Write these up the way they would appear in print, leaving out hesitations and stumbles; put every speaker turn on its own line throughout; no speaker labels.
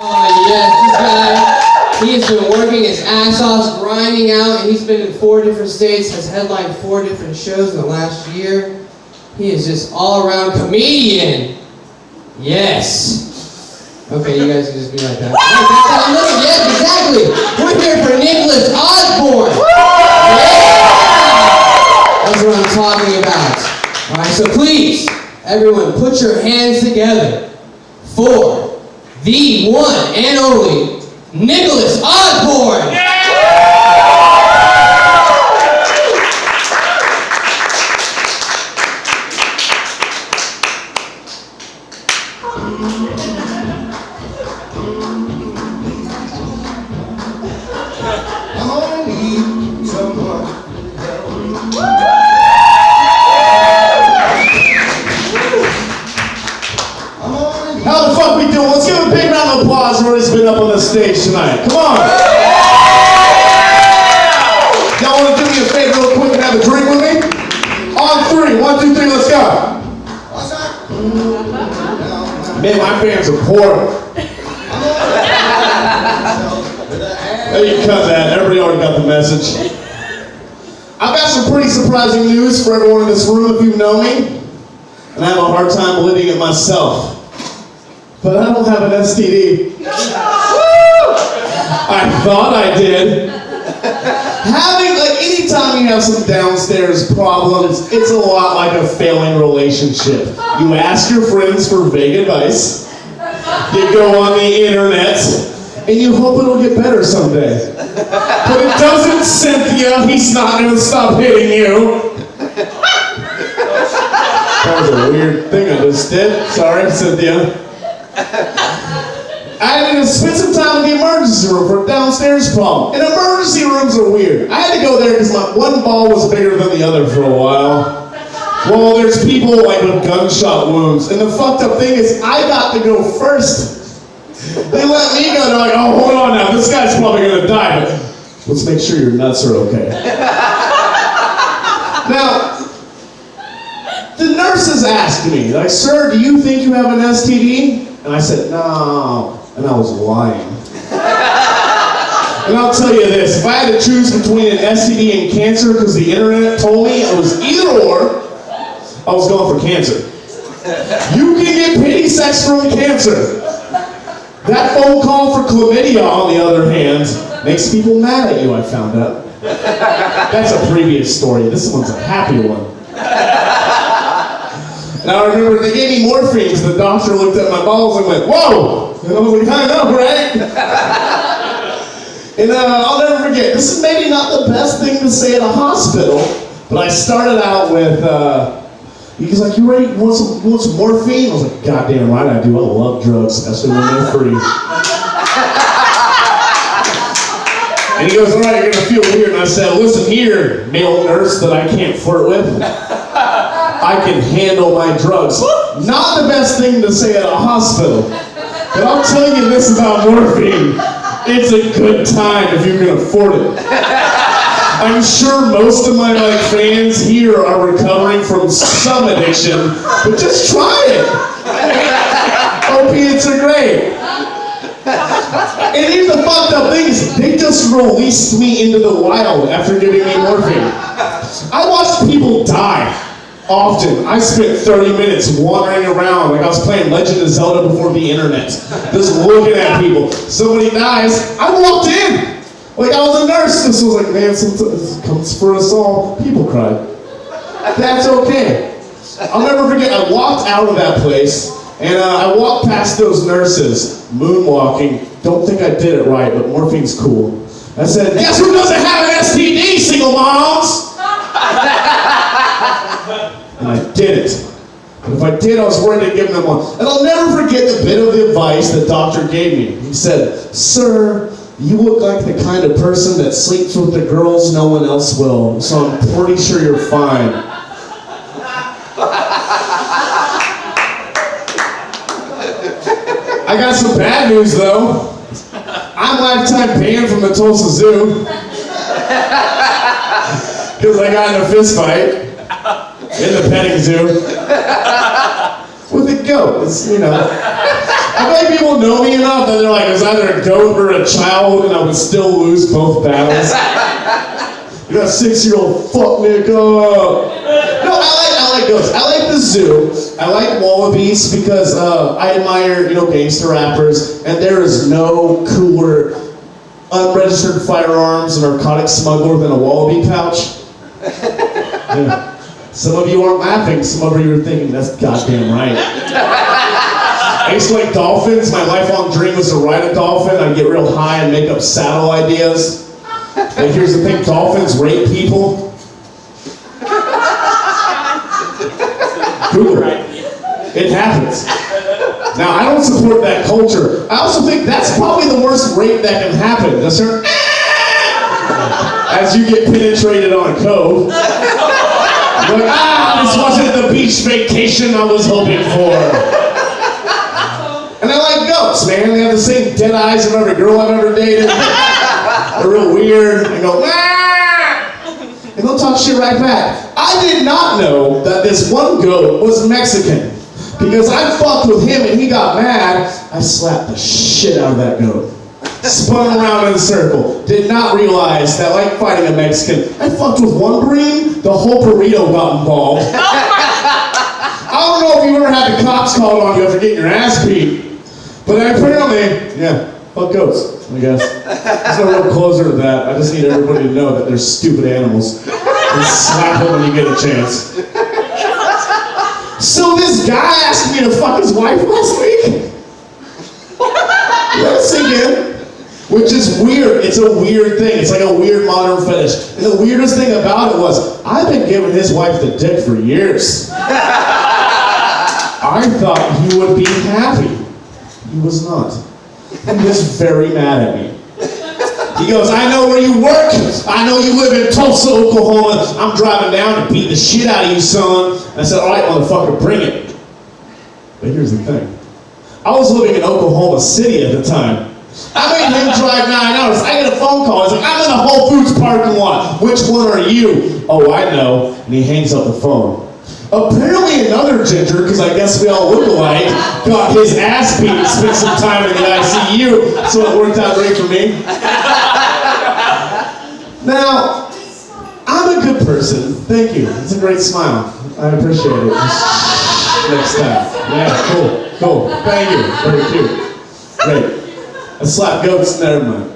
Yes, this guy, he's been working his ass off, grinding out, and he's been in 4 different states, has headlined 4 different shows in the last year. He is just all-around comedian. Yes. Okay, you guys can just be like that. Yes, exactly. We're here for Nicholas Osborn. Yeah. That's what I'm talking about. All right, so please, everyone, put your hands together for the one and only Nicholas Osborn. Yeah!
How the fuck we doing? Let's give a big round of applause for who's been up on the stage tonight. Come on. Y'all want to do me a favor real quick and have a drink with me? On 3. 1, 2, 3, let's go. Man, my fans are poor. There you cut that. Everybody already got the message. I've got some pretty surprising news for everyone in this room if you know me. And I have a hard time believing it myself. But I don't have an STD. I thought I did. Anytime you have some downstairs problems, it's a lot like a failing relationship. You ask your friends for vague advice, you go on the internet, and you hope it'll get better someday. But it doesn't, Cynthia. He's not going to stop hitting you. That was a weird thing I just did. Sorry, Cynthia. I had to spend some time in the emergency room for a downstairs problem. And emergency rooms are weird. I had to go there because my one ball was bigger than the other for a while. Well, there's people like with gunshot wounds. And the fucked up thing is I got to go first. They let me go. They're like, oh, hold on now. This guy's probably going to die, but let's make sure your nuts are okay. Now, the nurses asked me, like, sir, do you think you have an STD? And I said, no. And I was lying. And I'll tell you this, if I had to choose between an STD and cancer because the internet told me it was either or, I was going for cancer. You can get pity sex from cancer. That phone call for chlamydia, on the other hand, makes people mad at you, I found out. That's a previous story. This one's a happy one. And I remember they gave me morphine, because the doctor looked at my balls and went, whoa! And I was like, I know, right? And I'll never forget, this is maybe not the best thing to say at a hospital, but I started out with, he was like, you ready? You want some morphine? I was like, goddamn right I do. I love drugs, especially when they're free. And he goes, all right, you're going to feel weird. And I said, listen here, male nurse that I can't flirt with. I can handle my drugs. Not the best thing to say at a hospital. But I'll tell you this about morphine. It's a good time if you can afford it. I'm sure most of my fans here are recovering from some addiction, but just try it. Opiates are great. And here's the fucked up thing is they just released me into the wild after giving me morphine. I watched people die. Often. I spent 30 minutes wandering around like I was playing Legend of Zelda before the internet. Just looking at people. Somebody dies, I walked in. Like I was a nurse. This was like, man, sometimes it comes for us all. People cried. That's okay. I'll never forget, I walked out of that place and I walked past those nurses, moonwalking. Don't think I did it right, but morphine's cool. I said, guess who doesn't have an STD, single moms? And I didn't. But if I did, I was worried to give them one. And I'll never forget the bit of the advice the doctor gave me. He said, sir, you look like the kind of person that sleeps with the girls no one else will. So I'm pretty sure you're fine. I got some bad news though. I'm lifetime banned from the Tulsa Zoo. Because I got in a fist fight. In the petting zoo. With a goat. It's, you know. I feel like people know me enough that they're like, it's either a goat or a child, and I would still lose both battles. You got a 6-year-old, fuck nigga. No, I like goats. I like the zoo. I like wallabies because I admire, gangster rappers, and there is no cooler unregistered firearms and narcotic smuggler than a wallaby pouch. Yeah. Some of you aren't laughing, some of you are thinking, that's goddamn right. I used to like dolphins. My lifelong dream was to ride a dolphin. I'd get real high and make up saddle ideas. But here's the thing, dolphins rape people. Google it. It happens. Now, I don't support that culture. I also think that's probably the worst rape that can happen. That's her. As you get penetrated on a cove. You're like, this wasn't the beach vacation I was hoping for. And I like goats, man. They have the same dead eyes of every girl I've ever dated. They're real weird. They go, and they'll talk shit right back. I did not know that this one goat was Mexican. Because I fucked with him and he got mad, I slapped the shit out of that goat. Spun around in a circle. Did not realize that, like fighting a Mexican, I fucked with one breed, the whole burrito got involved. I don't know if you ever had the cops called on you after getting your ass beat. But apparently, fuck goats, I guess. There's no real closer to that. I just need everybody to know that they're stupid animals. And slap them when you get a chance. So this guy asked me to fuck his wife last week. Let it sink in. Which is weird. It's a weird thing. It's like a weird modern fetish. And the weirdest thing about it was, I've been giving his wife the dick for years. I thought he would be happy. He was not. He was very mad at me. He goes, I know where you work. I know you live in Tulsa, Oklahoma. I'm driving down to beat the shit out of you, son. I said, all right, motherfucker, bring it. But here's the thing. I was living in Oklahoma City at the time. I made him drive 9 hours. I get a phone call. He's like, I'm in the Whole Foods parking lot. Which one are you? Oh, I know. And he hangs up the phone. Apparently another ginger, because I guess we all look alike, got his ass beat and spent some time in the ICU, so it worked out great for me. Now, I'm a good person. Thank you. It's a great smile. I appreciate it. Next time. Yeah, cool. Thank you. Very cute. Great. I slap goats, never mind.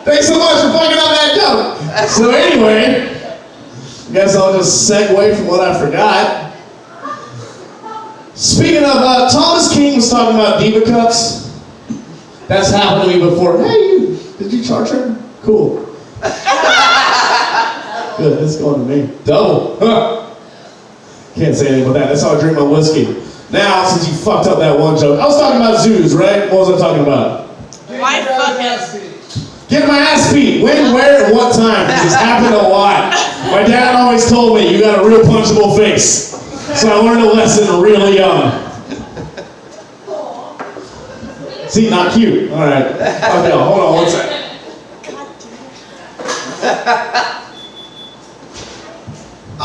Thanks so much for fucking up that joke. So anyway, I guess I'll just segue from what I forgot. Speaking of, Thomas King was talking about diva cups. That's happened to me before. Hey, did you charge her? Cool. Good, that's going to me. Double. Huh. Can't say anything about that. That's how I drink my whiskey. Now, since you fucked up that one joke, I was talking about zoos, right? What was I talking about?
Why fucking?
Get my ass beat. When, where, and what time? This happened a lot. My dad always told me, you got a real punchable face. So I learned a lesson really young. See, not cute. All right. Okay, hold on one second.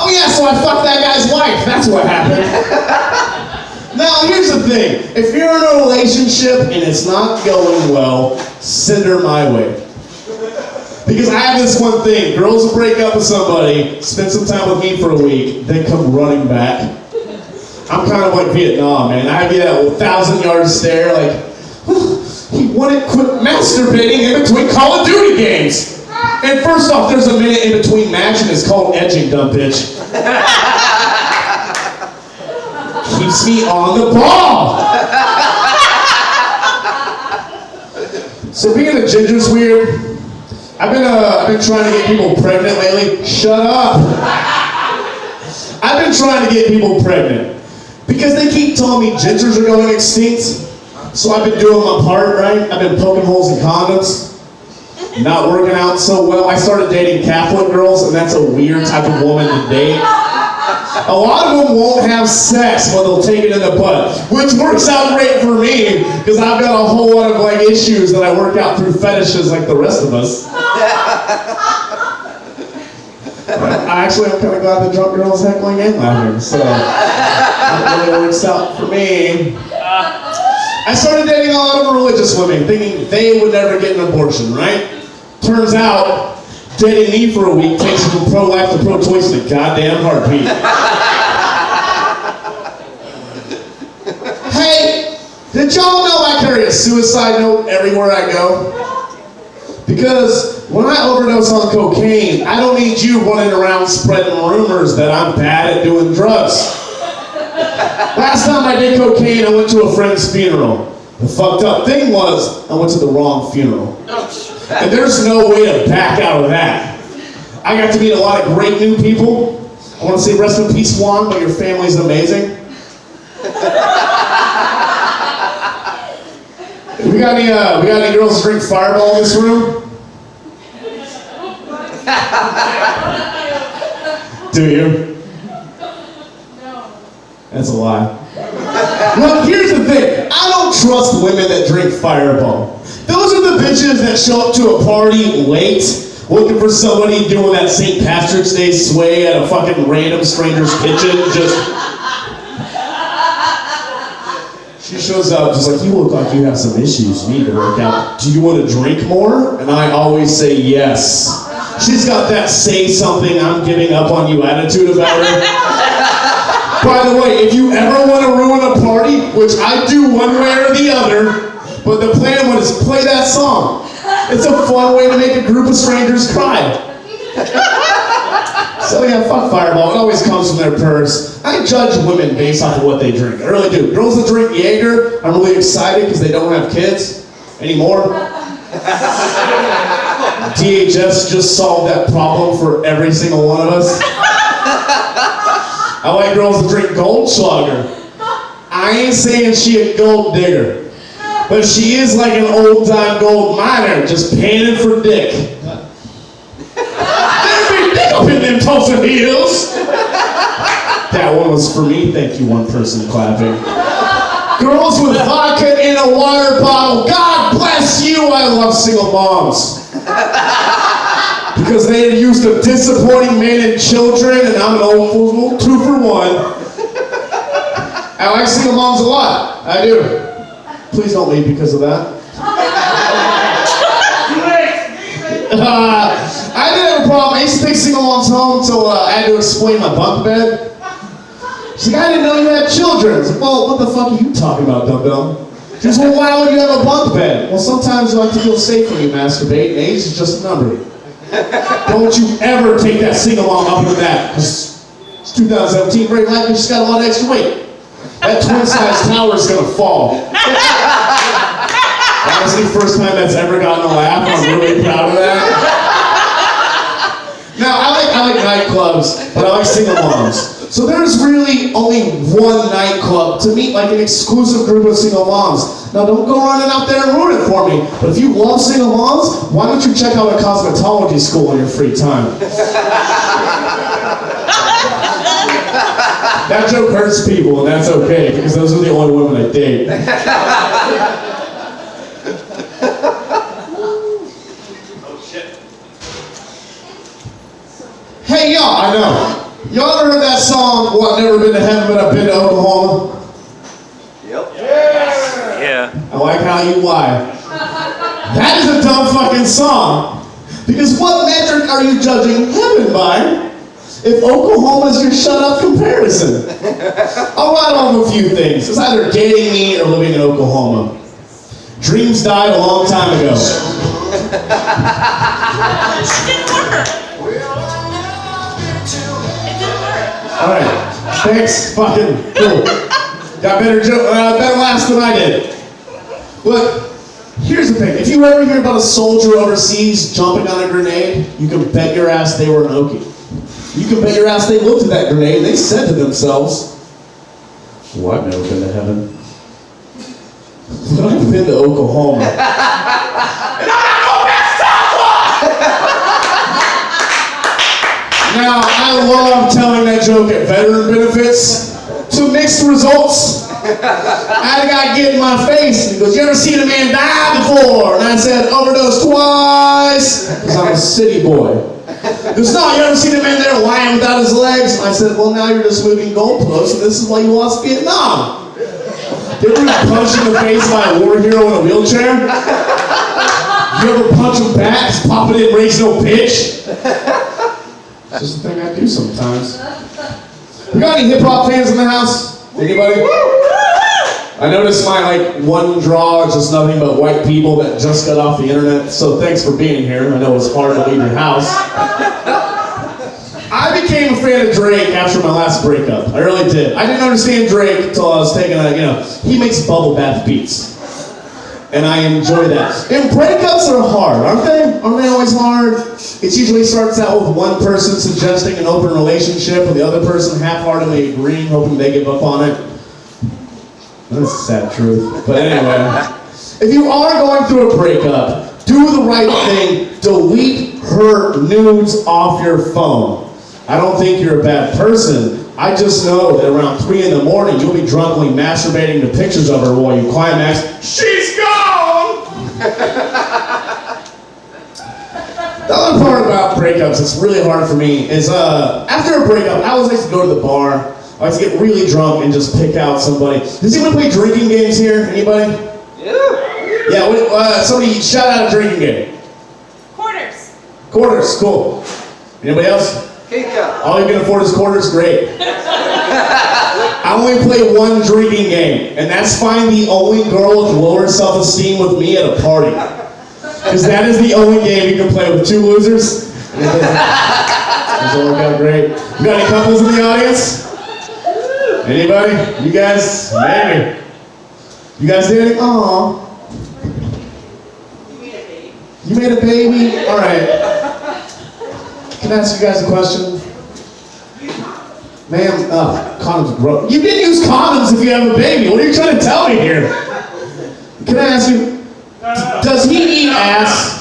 Oh yeah, so I fucked that guy's wife. That's what happened. Now, here's the thing. If you're in a relationship and it's not going well, send her my way. Because I have this one thing. Girls will break up with somebody, spend some time with me for a week, then come running back. I'm kind of like Vietnam, man. I get that 1,000-yard stare like, he wouldn't quit masturbating in between Call of Duty games. And first off, there's a minute in between match and it's called edging, dumb bitch. Keeps me on the ball. So being a ginger's weird. I've been trying to get people pregnant lately. Shut up. I've been trying to get people pregnant because they keep telling me gingers are going extinct. So I've been doing my part, right? I've been poking holes in condoms. Not working out so well. I started dating Catholic girls, and that's a weird type of woman to date. A lot of them won't have sex, but they'll take it in the butt, which works out great for me, because I've got a whole lot of like issues that I work out through fetishes like the rest of us. I'm kind of glad the drunk girl's heckling and laughing, so that really works out for me. I started dating a lot of religious women, thinking they would never get an abortion, right? Turns out, dating me for a week takes you from pro-life to pro-choice in a goddamn heartbeat. Hey, did y'all know I carry a suicide note everywhere I go? Because when I overdose on cocaine, I don't need you running around spreading rumors that I'm bad at doing drugs. Last time I did cocaine, I went to a friend's funeral. The fucked up thing was, I went to the wrong funeral. And there's no way to back out of that. I got to meet a lot of great new people. I want to say rest in peace, Juan, but your family's amazing. We got any girls who drink Fireball in this room? Do you?
No.
That's a lie. Look, here's the thing. I don't trust women that drink Fireball. Those are the bitches that show up to a party late, looking for somebody doing that St. Patrick's Day sway at a fucking random stranger's kitchen, She shows up just like, you look like you have some issues you need to work out. Do you want to drink more? And I always say yes. She's got that say something, I'm giving up on you attitude about her. By the way, if you ever want to ruin a party, which I do one way or the other, but the plan was play that song. It's a fun way to make a group of strangers cry. So yeah, fuck Fireball. It always comes from their purse. I judge women based off of what they drink. I really do. Girls that drink Jaeger, I'm really excited because they don't have kids anymore. DHS just solved that problem for every single one of us. I like girls that drink Goldschlager. I ain't saying she a gold digger, but she is like an old-time gold miner, just panning for dick. There'd be dick up in them Tulsa heels. That one was for me, thank you, one person clapping. Girls with vodka in a water bottle, God bless you, I love single moms. Because they had used a disappointing man and children, and I'm an old fool, 2 for 1. I like single moms a lot, I do. Please don't leave because of that. I didn't have a problem. I used to take single moms home until I had to explain my bunk bed. She's like, I didn't know you had children. I was like, well, what the fuck are you talking about, dumbbell? She goes, well, why would you have a bunk bed? Well, sometimes you like to feel safe when you masturbate, and age is just a number. Don't you ever take that single mom up into that, because it's 2017, very likely she's got a lot of extra weight. That twin-sized tower is gonna fall. Honestly, first time that's ever gotten a laugh, I'm really proud of that. Now, I like nightclubs, but I like single moms. So there's really only one nightclub to meet like an exclusive group of single moms. Now don't go running out there and ruin it for me, but if you love single moms, why don't you check out a cosmetology school in your free time? That joke hurts people, and that's okay, because those are the only women I date. Hey y'all, I know. Y'all ever heard that song, well, I've never been to heaven, but I've been to Oklahoma?
Yep.
Yeah.
I like how you lie. That is a dumb fucking song. Because what metric are you judging heaven by? If Oklahoma is your shut-up comparison. I'll write off a few things. It's either dating me or living in Oklahoma. Dreams died a long time ago.
It didn't work.
Alright, thanks, fucking cool. Got better laughs than I did. Look, here's the thing. If you ever hear about a soldier overseas jumping on a grenade, you can bet your ass they were an Okie. You can bet your ass they looked at that grenade and they said to themselves, well, I've never been to heaven. But I've been to Oklahoma. And I'm not going back to Tulsa! Now, I love telling that joke at veteran benefits to mixed results. I had a guy get in my face and he goes, you ever seen a man die before? And I said, overdose twice, because I'm a city boy. Goes, no, you ever seen a man there lying without his legs? I said, well, now you're just moving goalposts, and this is why you lost Vietnam. You ever been punched in the face by a war hero in a wheelchair? You ever punch him back? His papa didn't raise no bitch. It's just a thing I do sometimes. We got any hip-hop fans in the house? Anybody? I noticed my one draw is just nothing but white people that just got off the internet, so thanks for being here. I know it's hard to leave your house. I became a fan of Drake after my last breakup. I really did. I didn't understand Drake until I was taking he makes bubble bath beats. And I enjoy that. And breakups are hard, aren't they? Aren't they always hard? It usually starts out with one person suggesting an open relationship and the other person half-heartedly agreeing, hoping they give up on it. That's a sad truth. But anyway, if you are going through a breakup, do the right thing. Delete her nudes off your phone. I don't think you're a bad person. I just know that around 3 in the morning, you'll be drunkenly masturbating to pictures of her while you climax, she's gone! The other part about breakups that's really hard for me is after a breakup, I always like to go to the bar. I like to get really drunk and just pick out somebody. Does anyone play drinking games here? Anybody? Yeah. Yeah, somebody shout out a drinking game.
Quarters.
Quarters, cool. Anybody else? All you can afford is quarters? Great. I only play one drinking game, and that's find the only girl with lower self-esteem with me at a party. Because that is the only game you can play with 2 losers. Doesn't work out great. You got any couples in the audience? Anybody? You guys? Maybe. You guys did it? Aww. You made a baby? Alright. Can I ask you guys a question? Ma'am, condoms are gross. You didn't use condoms if you have a baby. What are you trying to tell me here? Can I ask you, does he eat ass?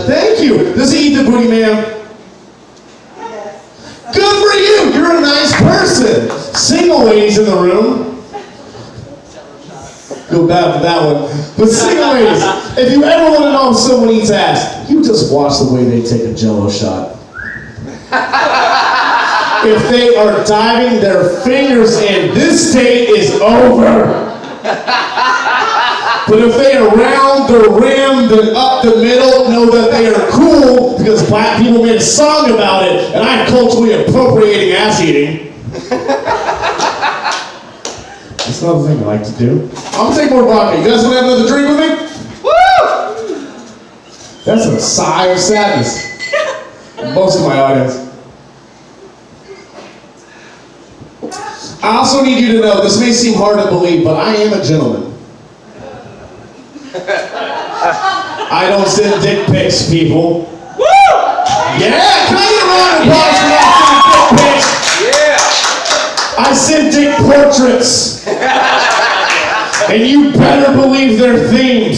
Thank you. Does he eat the booty, ma'am? Good for you. You're a nice person. Single ladies in the room. Feel bad for that one. But single ladies, if you ever want to know if someone eats ass, you just watch the way they take a Jell-O shot. If they are diving their fingers in, this date is over. But if they are round the rim, then up the middle, know that they are cool because black people made a song about it, and I'm culturally appropriating ass eating. That's another thing I like to do. I'm gonna take more vodka. You guys wanna have another drink with me? Woo! That's a sigh of sadness. Most of my audience. I also need you to know, this may seem hard to believe, but I am a gentleman. I don't send dick pics, people. Woo! Yeah! Can I get a round of applause for that? Yeah! I send dick portraits. And you better believe they're themed.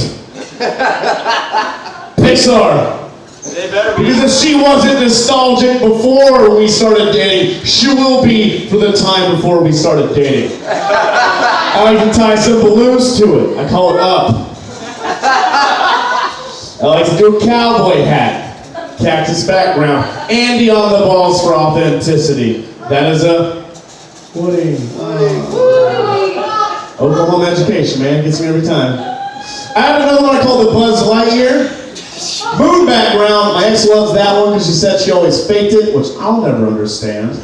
Pixar.
They better be.
Because if she wasn't nostalgic before we started dating, she will be for the time before we started dating. I like to tie some balloons to it. I call it up. I like to do a cowboy hat, cactus background, Andy on the balls for authenticity. That is a Woody. Oklahoma education, man, gets me every time. I have another one I call the Buzz Lightyear. Moon background. My ex loves that one because she said she always faked it, which I'll never understand.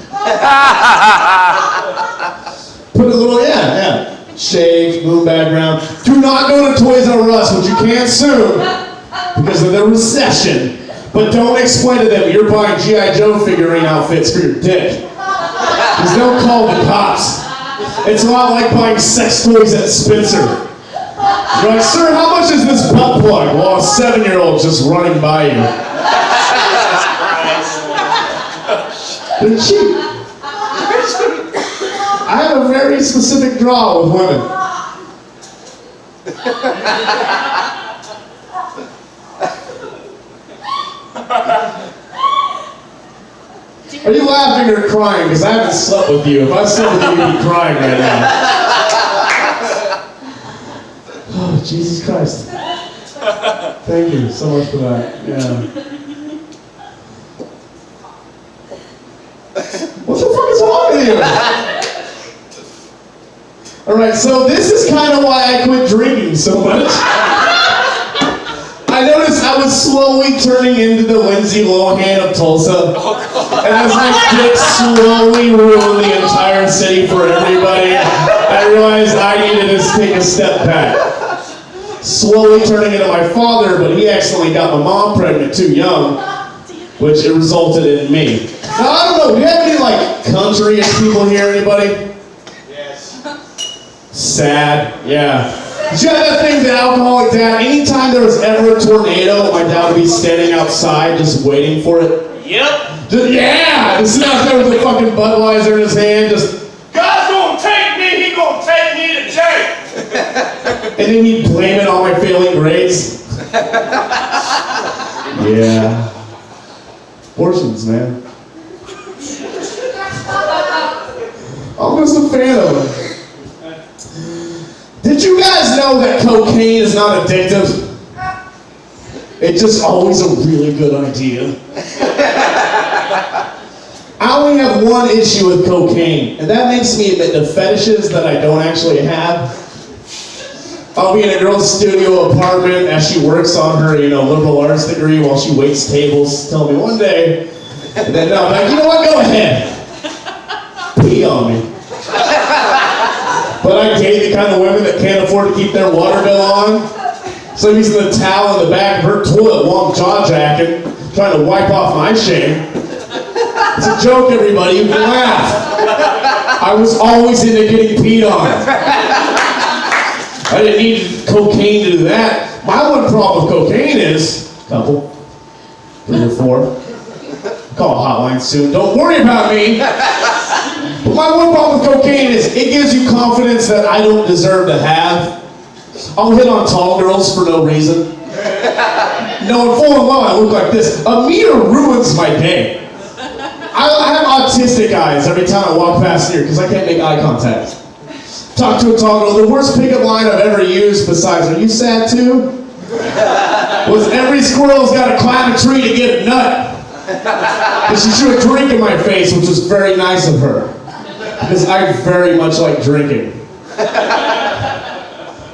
Put a little, yeah. Shaved, moon background. Do not go to Toys R Us, which you can't soon because of the recession. But don't explain to them you're buying G.I. Joe figurine outfits for your dick. Because they'll call the cops. It's a lot like buying sex toys at Spencer. You're like, sir, how much is this butt plug? Well, a 7-year-old just running by you. They're cheap. I have a very specific draw with women. Are you laughing or crying? Because I haven't slept with you. If I slept with you, you'd be crying right now. Oh, Jesus Christ. Thank you so much for that. Yeah. What the fuck is wrong with you? Alright, so this is kind of why I quit drinking so much. I noticed I was slowly turning into the Lindsay Lohan of Tulsa. And as my dick slowly ruined the entire city for everybody, I realized I needed to take a step back. Slowly turning into my father, but he accidentally got my mom pregnant too young, which it resulted in me. Now, I don't know, do you have any, like, country-ish people here, anybody?
Yes.
Sad, yeah. Did you have that thing with alcoholic dad? Anytime there was ever a tornado, my dad would be standing outside just waiting for it.
Yep.
Just sitting out there with a fucking Budweiser in his hand, just,
God's gonna take me, he gonna take me to jail.
and then he'd blame it on my failing grades. Yeah. Portions, man. I'm just a fan of it. Did you guys know that cocaine is not addictive? It's just always a really good idea. I only have one issue with cocaine, and that makes me admit to fetishes that I don't actually have. I'll be in a girl's studio apartment as she works on her, liberal arts degree while she waits tables. Tell me one day, and then I'm like, you know what? Go ahead, pee on me. But I date the kind of women that can't afford to keep their water bill on, so I'm using the towel in the back of her toilet while I'm jaw-jacking, trying to wipe off my shame. It's a joke, everybody. You can laugh. I was always into getting peed on. I didn't need cocaine to do that. My one problem with cocaine is, couple, 3 or 4. Call a hotline soon. Don't worry about me. But my one problem with cocaine is it gives you confidence that I don't deserve to have. I'll hit on tall girls for no reason. Knowing full and well I look like this. A meter ruins my day. I have autistic eyes every time I walk past here because I can't make eye contact. Talk to a tall girl. The worst pickup line I've ever used besides, "Are you sad too?" was every squirrel's got to climb a tree to get a nut. Because she threw a drink in my face, which was very nice of her. Because I very much like drinking.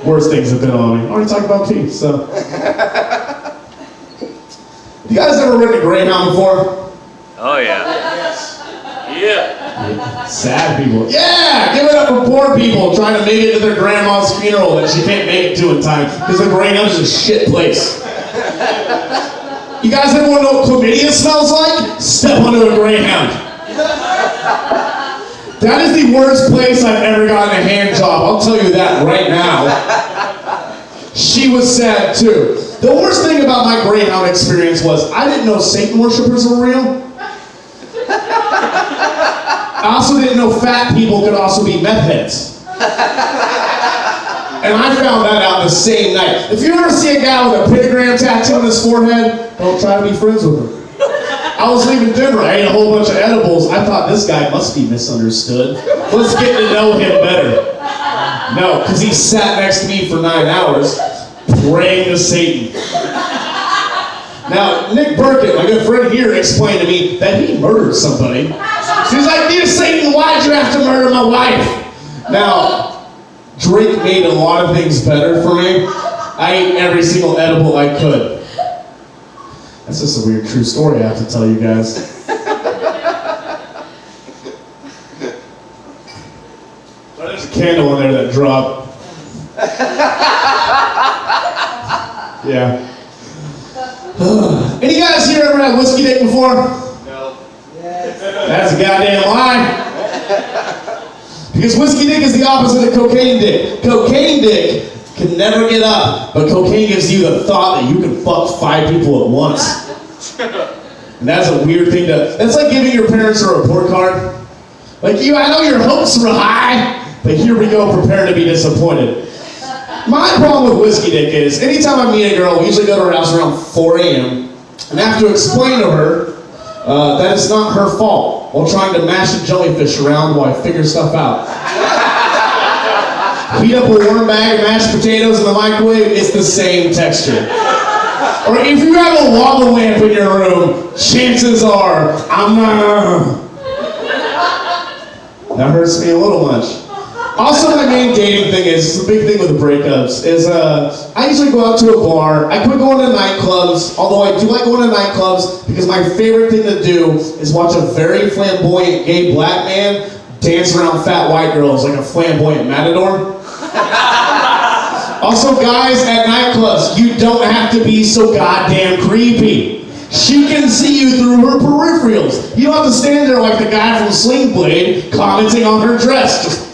Worst things have been on me. I already talked about peace, so. You guys ever ridden a Greyhound before?
Oh yeah. Yeah.
Sad people. Yeah! Give it up for poor people trying to make it to their grandma's funeral that she can't make it to in time. Because the Greyhound is a shit place. You guys ever want to know what chlamydia smells like? Step onto a Greyhound. That is the worst place I've ever gotten a hand job. I'll tell you that right now. She was sad too. The worst thing about my Greyhound experience was I didn't know Satan worshippers were real. I also didn't know fat people could also be meth heads. And I found that out the same night. If you ever see a guy with a pentagram tattoo on his forehead, don't try to be friends with him. I was leaving Denver. I ate a whole bunch of edibles. I thought this guy must be misunderstood. Let's get to know him better. No, because he sat next to me for 9 hours praying to Satan. Now, Nick Burkett, my good friend here, explained to me that he murdered somebody. He's like, "Dear Satan, why'd you have to murder my wife?" Now, drink made a lot of things better for me. I ate every single edible I could. That's just a weird true story I have to tell you guys. But there's a candle in there that dropped. Yeah. Any guys here ever had whiskey dick before?
No.
That's a goddamn lie. Because whiskey dick is the opposite of cocaine dick. Cocaine dick can never get up, but cocaine gives you the thought that you can fuck 5 people at once. And that's a weird thing that's like giving your parents a report card. Like, I know your hopes were high, but here we go, prepare to be disappointed. My problem with whiskey dick is, anytime I meet a girl, we usually go to her house around 4 a.m., and I have to explain to her that it's not her fault while trying to mash a jellyfish around while I figure stuff out. Heat up a warm bag of mashed potatoes in the microwave, it's the same texture. Or if you have a lava lamp in your room, chances are I'm not. That hurts me a little much. Also, my main dating thing is the big thing with the breakups is I usually go out to a bar. I quit going to nightclubs, although I do like going to nightclubs because my favorite thing to do is watch a very flamboyant gay black man dance around fat white girls like a flamboyant matador. Also, guys at nightclubs, you don't have to be so goddamn creepy. She can see you through her peripherals. You don't have to stand there like the guy from Sling Blade commenting on her dress. Just,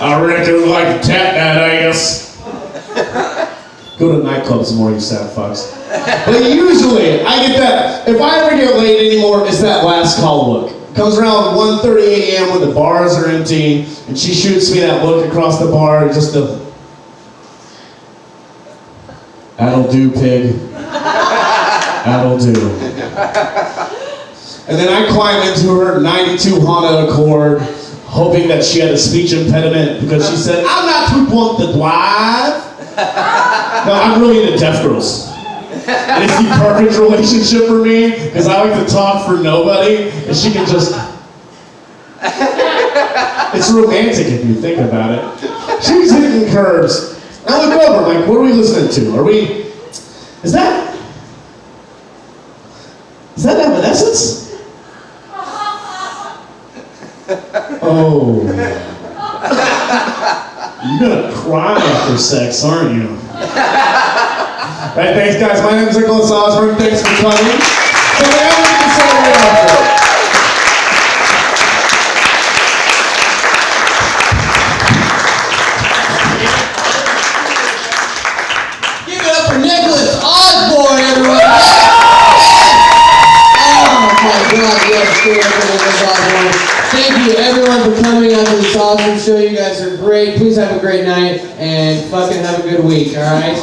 I reckon I'd like to tap that ass. Go to nightclubs more, you sad fucks. But usually, I get that. If I ever get laid anymore, it's that last call look. Comes around 1:30 a.m. when the bars are empty, and she shoots me that look across the bar, just a, that'll do, pig. That'll do. And then I climb into her 92 Honda Accord, hoping that she had a speech impediment because she said, I'm not too blunt to drive. No, I'm really into deaf girls. And it's the perfect relationship for me because I like to talk for nobody and she can just... It's romantic if you think about it. She's hitting curves. I look over, like, what are we listening to? Are we... Is that Evanescence? Oh. You're gonna cry after sex, aren't you? Right, thanks guys. My name is Nicholas Osborn. Thanks for coming. So now we can celebrate after.
Give it up for Nicholas Osborn, everyone. Oh my God, yes, give it up for Nicholas Osborn. Thank you everyone for coming out to this awesome show. You guys are great. Please have a great night and fucking have a good week, alright?